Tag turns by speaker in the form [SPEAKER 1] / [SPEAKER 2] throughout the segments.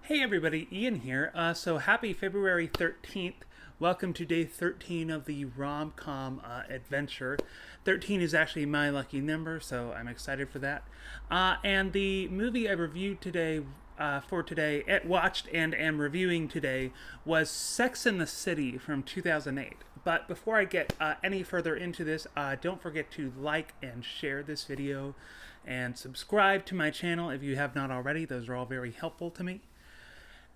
[SPEAKER 1] Hey everybody, Ian here. So happy February 13th. Welcome to day 13 of the romcom adventure. 13 is actually my lucky number, so I'm excited for that. And the movie I reviewed today, watched and am reviewing today, was Sex and the City from 2008. But before I get any further into this, don't forget to like and share this video and subscribe to my channel if you have not already. Those are all very helpful to me.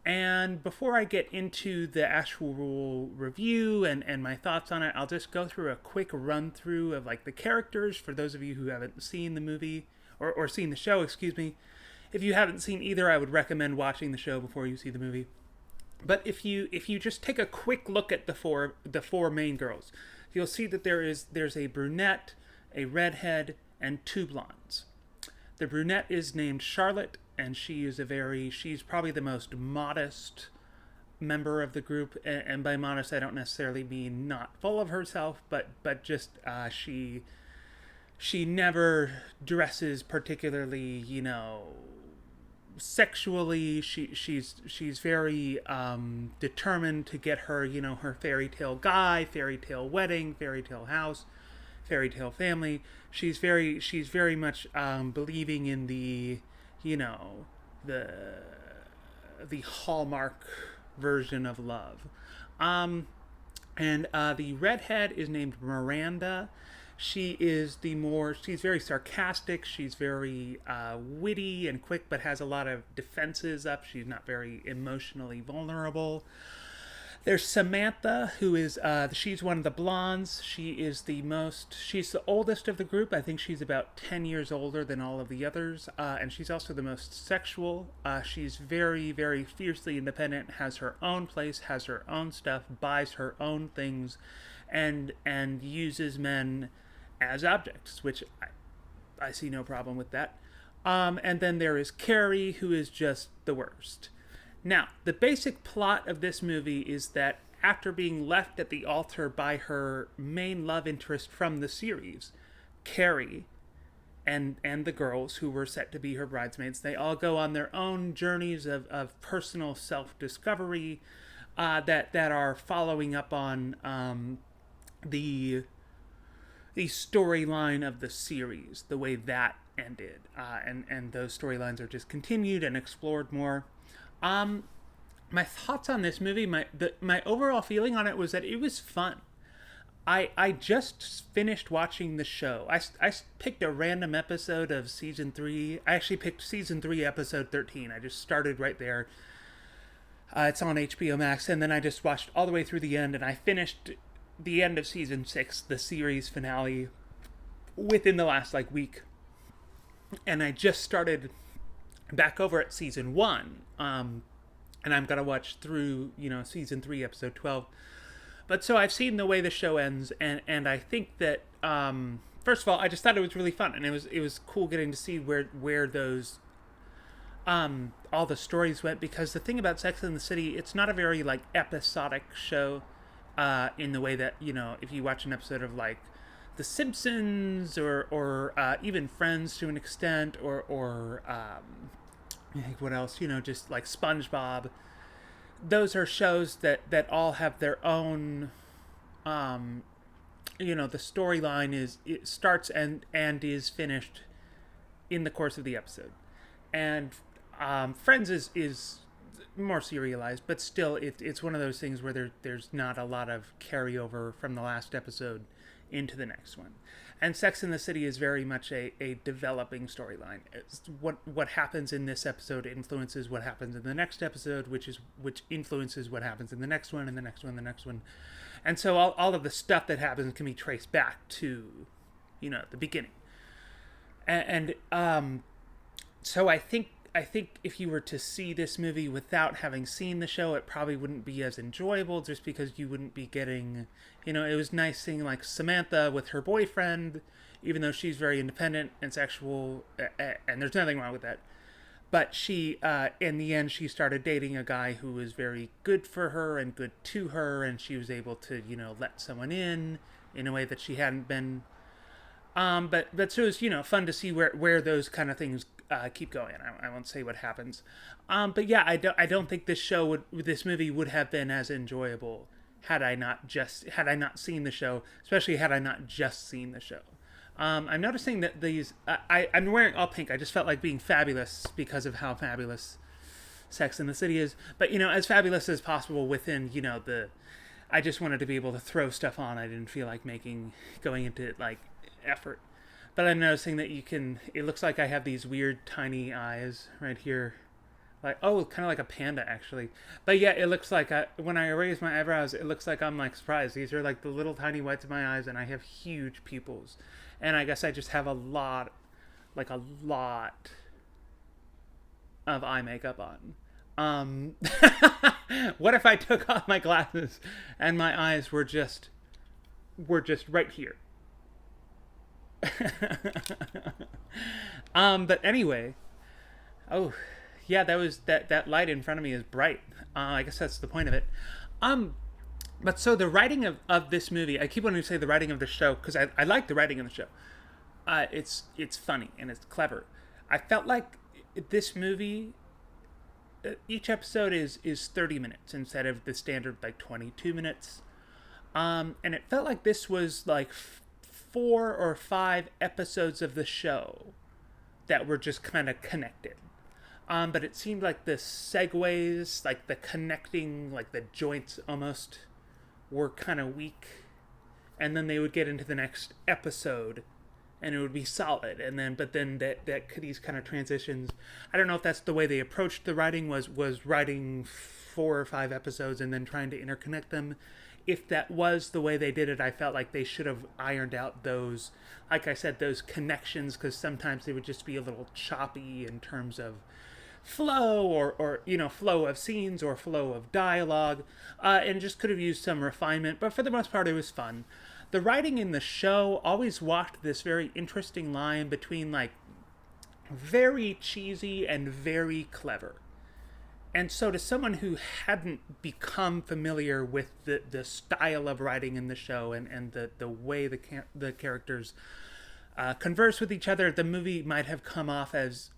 [SPEAKER 1] And before I get into the actual review and my thoughts on it, I'll just go through a quick run through of like the characters for those of you who haven't seen the movie or seen the show, excuse me. If you haven't seen either, I would recommend watching the show before you see the movie. But if you just take a quick look at the four main girls, you'll see that there's a brunette, a redhead, and two blondes. The brunette is named Charlotte, and she's probably the most modest member of the group. And by modest, I don't necessarily mean not full of herself, but just she never dresses particularly, sexually. She's very determined to get her, her fairy tale guy, fairy tale wedding, fairy tale house, fairy tale family. She's very much believing in the the hallmark version of love. And the redhead is named Miranda. She's very sarcastic. She's very witty and quick, but has a lot of defenses up. She's not very emotionally vulnerable. There's Samantha, who is, she's one of the blondes. She's the oldest of the group. I think she's about 10 years older than all of the others. And she's also the most sexual. She's very, very fiercely independent, has her own place, has her own stuff, buys her own things, and uses men as objects, which I see no problem with that. And then there is Carrie, who is just the worst. Now, the basic plot of this movie is that after being left at the altar by her main love interest from the series, Carrie, and the girls who were set to be her bridesmaids, they all go on their own journeys of personal self-discovery that are following up on the storyline of the series, the way that ended. And those storylines are just continued and explored more. My thoughts on this movie, my overall feeling on it was that it was fun. I just finished watching the show. I picked a random episode of season 3. I actually picked season 3, episode 13. I just started right there. It's on HBO Max, and then I just watched all the way through the end, and I finished the end of season 6, the series finale, within the last week. And I just started back over at season 1, and I'm gonna watch through season 3, episode 12. But so I've seen the way the show ends, and I think that first of all, I just thought it was really fun, and it was cool getting to see where those all the stories went, because the thing about Sex and the City, it's not a very episodic show in the way that if you watch an episode of The Simpsons or even Friends to an extent, or what else? Just like SpongeBob. Those are shows that all have their own. The storyline it starts and is finished in the course of the episode, and Friends is more serialized, but still it's one of those things where there's not a lot of carryover from the last episode into the next one. And Sex and the City is very much a developing storyline. What happens in this episode influences what happens in the next episode, which influences what happens in the next one, and the next one, and the next one. And so all of the stuff that happens can be traced back to, the beginning. And so I think if you were to see this movie without having seen the show, it probably wouldn't be as enjoyable, just because you wouldn't be getting, it was nice seeing Samantha with her boyfriend, even though she's very independent and sexual, and there's nothing wrong with that. But she, in the end, she started dating a guy who was very good for her and good to her, and she was able to, let someone in a way that she hadn't been. But so it was, fun to see where those kind of things keep going. I won't say what happens. But yeah, I don't think this movie would have been as enjoyable had I not seen the show, especially had I not just seen the show. I'm noticing that I'm wearing all pink. I just felt like being fabulous because of how fabulous Sex and the City is. But, as fabulous as possible within, I just wanted to be able to throw stuff on. I didn't feel like going into like effort. But I'm noticing that it looks like I have these weird tiny eyes right here. Like, kind of like a panda, actually. But yeah, it looks like when I erase my eyebrows, it looks like I'm like surprised. These are like the little tiny whites of my eyes, and I have huge pupils. And I guess I just have a lot of eye makeup on. What if I took off my glasses and my eyes were just right here? But anyway, yeah, that light in front of me is bright. I guess that's the point of it. But so the writing of this movie, I keep wanting to say the writing of the show because I like the writing of the show. It's funny and it's clever. I felt like this movie, each episode is 30 minutes instead of the standard like 22 minutes. And it felt like this was like 4 or 5 episodes of the show that were just kind of connected. But it seemed like the segues, like the connecting, like the joints almost were kind of weak. And then they would get into the next episode and it would be solid. But then these kind of transitions, I don't know if that's the way they approached the writing, was writing 4 or 5 episodes and then trying to interconnect them. If that was the way they did it, I felt like they should have ironed out those, like I said, those connections, because sometimes they would just be a little choppy in terms of flow or flow of scenes or flow of dialogue, and just could have used some refinement. But for the most part, it was fun. The writing in the show always walked this very interesting line between like very cheesy and very clever. And so to someone who hadn't become familiar with the style of writing in the show and the way the characters converse with each other, the movie might have come off as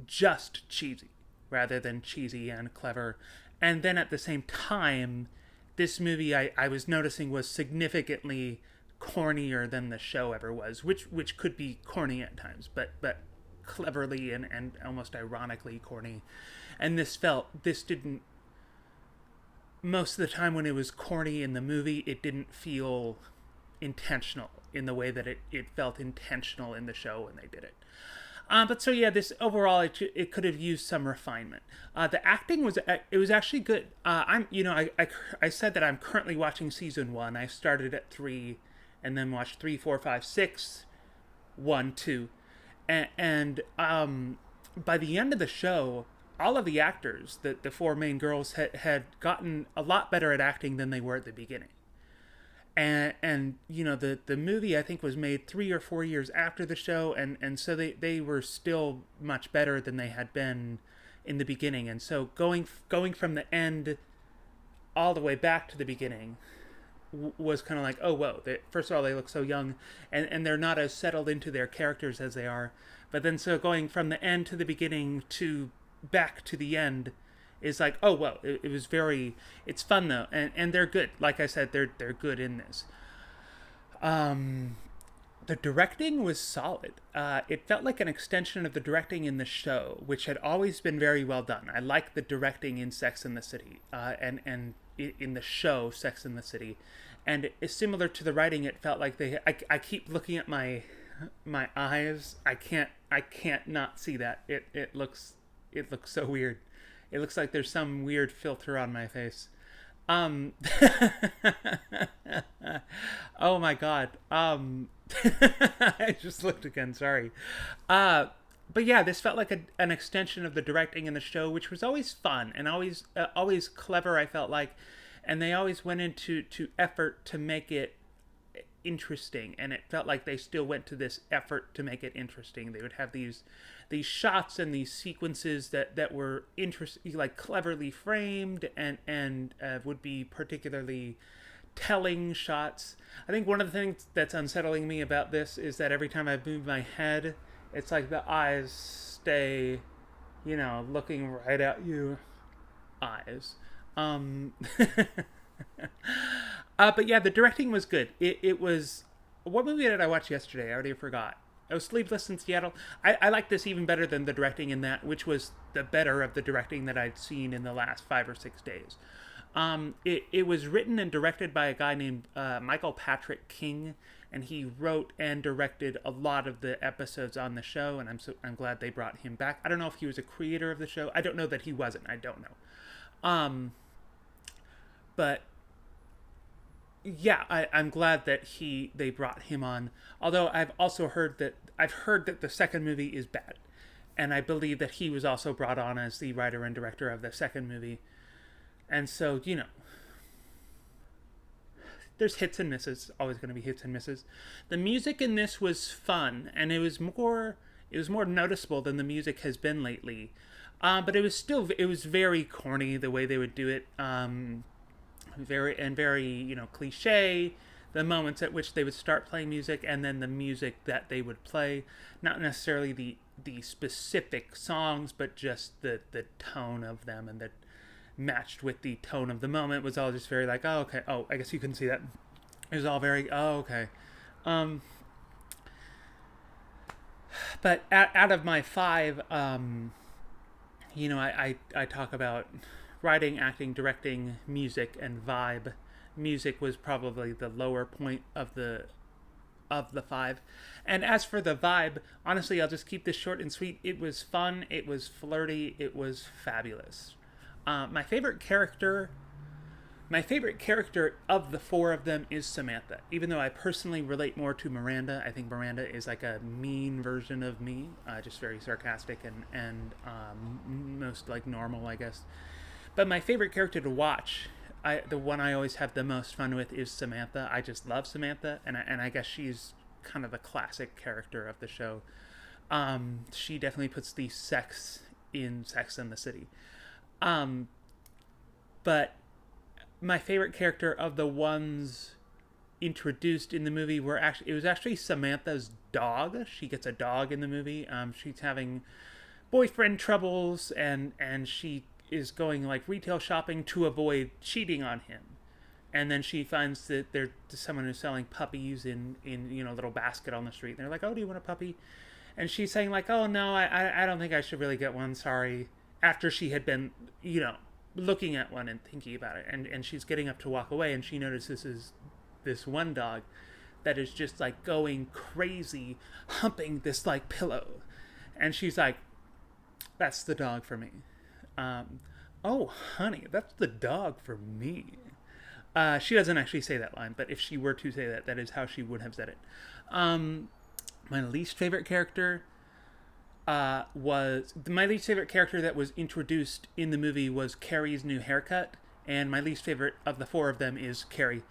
[SPEAKER 1] just cheesy rather than cheesy and clever. And then at the same time, this movie I was noticing was significantly cornier than the show ever was, which could be corny at times, but cleverly and almost ironically corny. And this didn't, most of the time when it was corny in the movie, it didn't feel intentional in the way that it felt intentional in the show when they did it. But so yeah, this overall, it could have used some refinement. The acting was actually good. I said that I'm currently watching season 1. I started at 3 and then watched 3, 4, 5, 6, 1, 2. And by the end of the show, all of the actors, the 4 main girls, had gotten a lot better at acting than they were at the beginning. And the movie, I think, was made 3 or 4 years after the show, and so they were still much better than they had been in the beginning. And so going from the end all the way back to the beginning was kind of like, oh, whoa. First of all, they look so young, and they're not as settled into their characters as they are. But then so going from the end to the beginning to back to the end is like, oh, well, it was it's fun though. And they're good. Like I said, they're good in this. The directing was solid. It felt like an extension of the directing in the show, which had always been very well done. I like the directing in Sex and the City, and in the show Sex and the City. And it's similar to the writing. It felt like I keep looking at my eyes. I can't not see that. It looks so weird. It looks like there's some weird filter on my face. Oh my god. I just looked again, sorry. But yeah, this felt like an extension of the directing in the show, which was always fun and always clever, I felt like. And they always went into effort to make it interesting, and it felt like they still went to this effort to make it interesting. They would have these shots and these sequences that were like cleverly framed and would be particularly telling shots. I think one of the things that's unsettling me about this is that every time I move my head, it's like the eyes stay, looking right at you eyes. Um, but yeah, the directing was good. It was. What movie did I watch yesterday? I already forgot. I was Sleepless in Seattle. I like this even better than the directing in that, which was the better of the directing that I'd seen in the last 5 or 6 days. It was written and directed by a guy named Michael Patrick King, and he wrote and directed a lot of the episodes on the show, and I'm glad they brought him back. I don't know if he was a creator of the show. I don't know that he wasn't. I don't know. But yeah, I'm glad that they brought him on. Although I've heard that the second movie is bad, and I believe that he was also brought on as the writer and director of the second movie. And so, there's hits and misses. Always going to be hits and misses. The music in this was fun, and it was more noticeable than the music has been lately. But it was very corny the way they would do it. Very cliche. The moments at which they would start playing music, and then the music that they would play, not necessarily the specific songs, but just the tone of them, and that matched with the tone of the moment was all just very like, oh, okay. Oh, I guess you couldn't see that. It was all very, oh, okay. But out of my 5, I talk about writing, acting, directing, music, and vibe. Music was probably the lower point of the 5. And as for the vibe, honestly, I'll just keep this short and sweet. It was fun. It was flirty. It was fabulous. My favorite character of the 4 of them is Samantha. Even though I personally relate more to Miranda, I think Miranda is like a mean version of me, just very sarcastic and most like normal, I guess. But my favorite character to watch, the one I always have the most fun with, is Samantha. I just love Samantha, and I guess she's kind of the classic character of the show. She definitely puts the sex in Sex and the City. But my favorite character of the ones introduced in the movie it was actually Samantha's dog. She gets a dog in the movie. She's having boyfriend troubles, and she is going like retail shopping to avoid cheating on him. And then she finds that there's someone who's selling puppies in a little basket on the street. And they're like, oh, do you want a puppy? And she's saying like, oh no, I don't think I should really get one, sorry. After she had been, looking at one and thinking about it, and she's getting up to walk away, and she notices this one dog that is just like going crazy, humping this like pillow, and she's like, that's the dog for me. Oh honey, that's the dog for me. She doesn't actually say that line, but if she were to say that is how she would have said it. My least favorite character that was introduced in the movie was Carrie's new haircut, and my least favorite of the 4 of them is Carrie.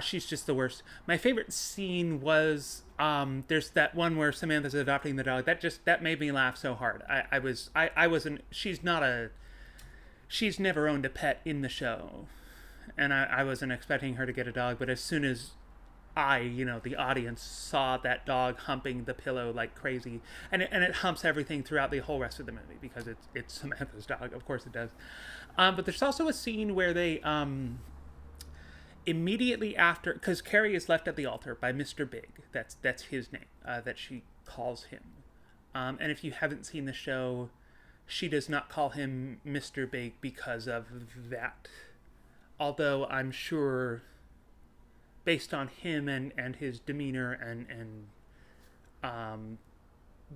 [SPEAKER 1] She's just the worst. My favorite scene was there's that one where Samantha's adopting the dog. That made me laugh so hard. She's never owned a pet in the show, and I wasn't expecting her to get a dog, but as soon as the audience saw that dog humping the pillow like crazy, and it humps everything throughout the whole rest of the movie because it's Samantha's dog, of course it does. But there's also a scene where they immediately after, because Carrie is left at the altar by Mr. Big, that's his name, that she calls him. And if you haven't seen the show, she does not call him Mr. Big because of that. Although I'm sure, based on him and his demeanor and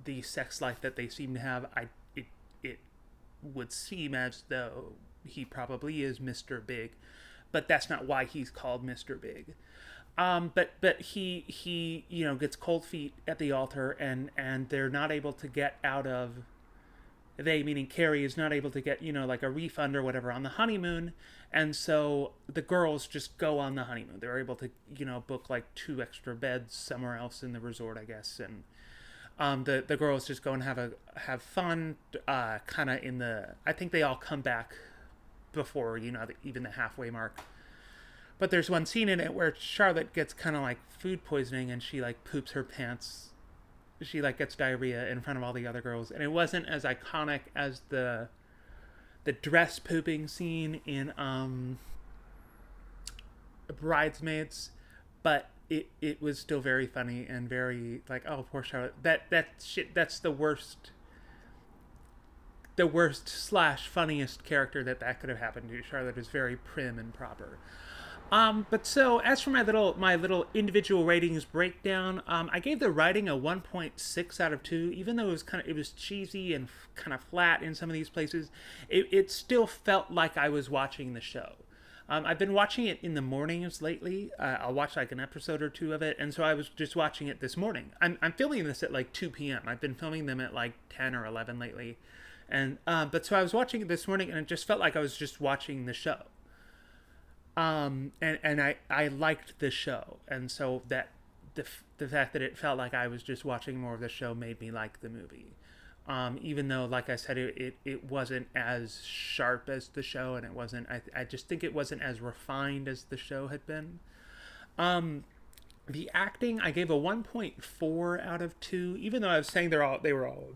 [SPEAKER 1] the sex life that they seem to have, it would seem as though he probably is Mr. Big, but that's not why he's called Mr. Big. But he gets cold feet at the altar, and they're not able to get out of. They, meaning Carrie, is not able to get, like a refund or whatever on the honeymoon. And so the girls just go on the honeymoon. They're able to, book like 2 extra beds somewhere else in the resort, I guess. And the girls just go and have fun, kind of in the, I think they all come back before, even the halfway mark. But there's one scene in it where Charlotte gets kind of like food poisoning, and she like poops her pants. she like gets diarrhea in front of all the other girls, and it wasn't as iconic as the dress pooping scene in Bridesmaids, but it was still very funny and very like, oh, poor Charlotte. That shit, that's the worst slash funniest character that could have happened to. Charlotte is very prim and proper. But so as for my little individual ratings breakdown, I gave the writing a 1.6 out of 2, even though it was cheesy and kind of flat in some of these places. It still felt like I was watching the show. I've been watching it in the mornings lately. I'll watch like an episode or two of it, and so I was just watching it this morning. I'm filming this at like 2 p.m. I've been filming them at like 10 or 11 lately, and but so I was watching it this morning, and it just felt like I was just watching the show. And I liked the show, and so that the fact that it felt like I was just watching more of the show made me like the movie. Even though, like I said, it wasn't as sharp as the show, and it wasn't. I just think it wasn't as refined as the show had been. The acting I gave a 1.4 out of 2, even though I was saying they were all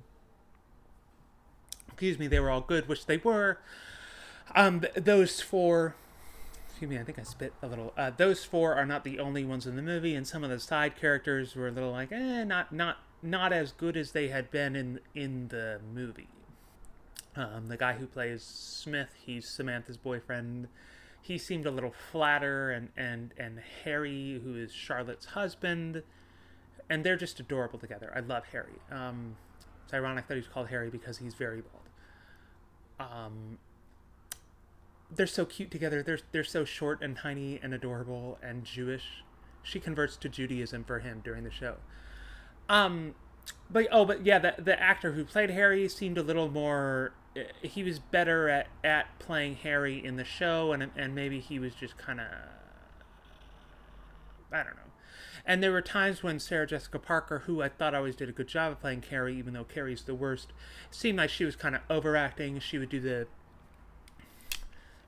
[SPEAKER 1] good, which they were. Those four. Excuse me, I think I spit a little. Those four are not the only ones in the movie, and some of the side characters were a little like, not as good as they had been in the movie. The guy who plays Smith, he's Samantha's boyfriend. He seemed a little flatter, and Harry, who is Charlotte's husband, and they're just adorable together. I love Harry. It's ironic that he's called Harry because he's very bald. They're so cute together. They're so short and tiny and adorable and Jewish. She converts to Judaism for him during the show. But yeah, the actor who played Harry seemed a little more. He was better at playing Harry in the show, and maybe he was just kind of, I don't know. And there were times when Sarah Jessica Parker, who I thought always did a good job of playing Carrie, even though Carrie's the worst, seemed like she was kind of overacting. She would do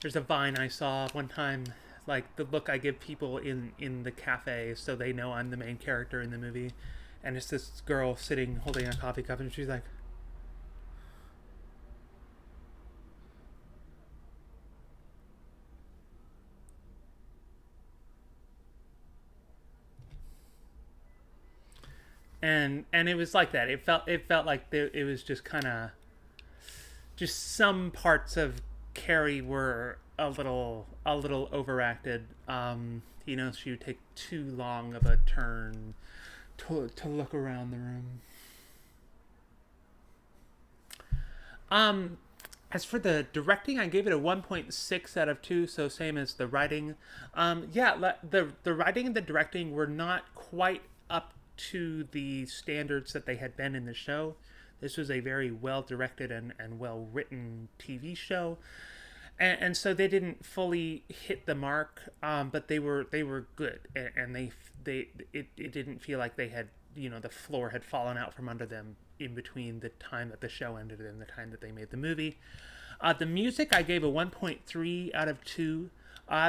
[SPEAKER 1] There's a Vine I saw one time, like the look I give people in the cafe so they know I'm the main character in the movie. And it's this girl sitting holding a coffee cup, and she's like, and it was like that. It felt like it was just kind of, just some parts of Carrie were a little overacted. She would take too long of a turn to look around the room. As for the directing, I gave it a 1.6 out of 2, so same as the writing. The writing and the directing were not quite up to the standards that they had been in the show. This was a very well-directed and well-written TV show. And so they didn't fully hit the mark, but they were good, and it didn't feel like they had, the floor had fallen out from under them in between the time that the show ended and the time that they made the movie. The music I gave a 1.3 out of 2.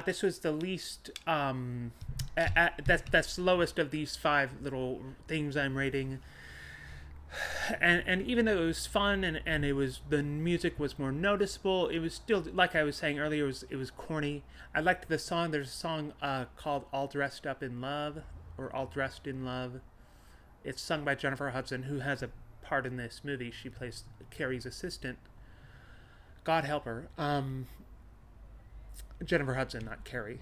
[SPEAKER 1] This was the least, that's the lowest of these 5 little things I'm rating. And even though it was fun and the music was more noticeable, it was still, like I was saying earlier, it was corny. I liked the song. There's a song called All Dressed Up in Love, or All Dressed in Love. It's sung by Jennifer Hudson, who has a part in this movie. She plays Carrie's assistant. God help her. Jennifer Hudson, not Carrie.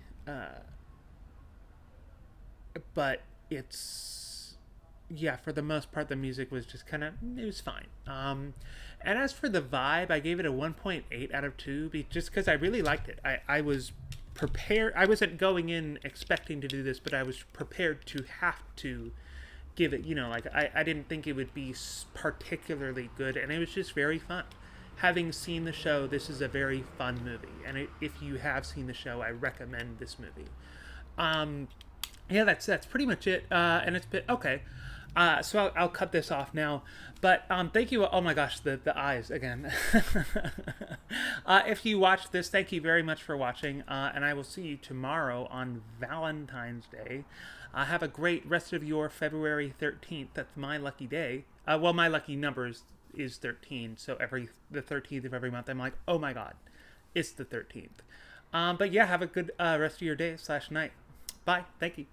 [SPEAKER 1] But it's... yeah, for the most part, the music was just kind of, it was fine. And as for the vibe, I gave it a 1.8 out of 2, just because I really liked it. I was prepared. I wasn't going in expecting to do this, but I was prepared to have to give it, I didn't think it would be particularly good, and it was just very fun. Having seen the show, this is a very fun movie, and if you have seen the show, I recommend this movie. Yeah, that's pretty much it, and it's been, okay. So I'll cut this off now. But thank you. Oh my gosh, the eyes again. If you watched this, thank you very much for watching. And I will see you tomorrow on Valentine's Day. Have a great rest of your February 13th. That's my lucky day. Well, my lucky number is 13. So the 13th of every month, I'm like, oh my God, it's the 13th. But yeah, have a good rest of your day / night. Bye. Thank you.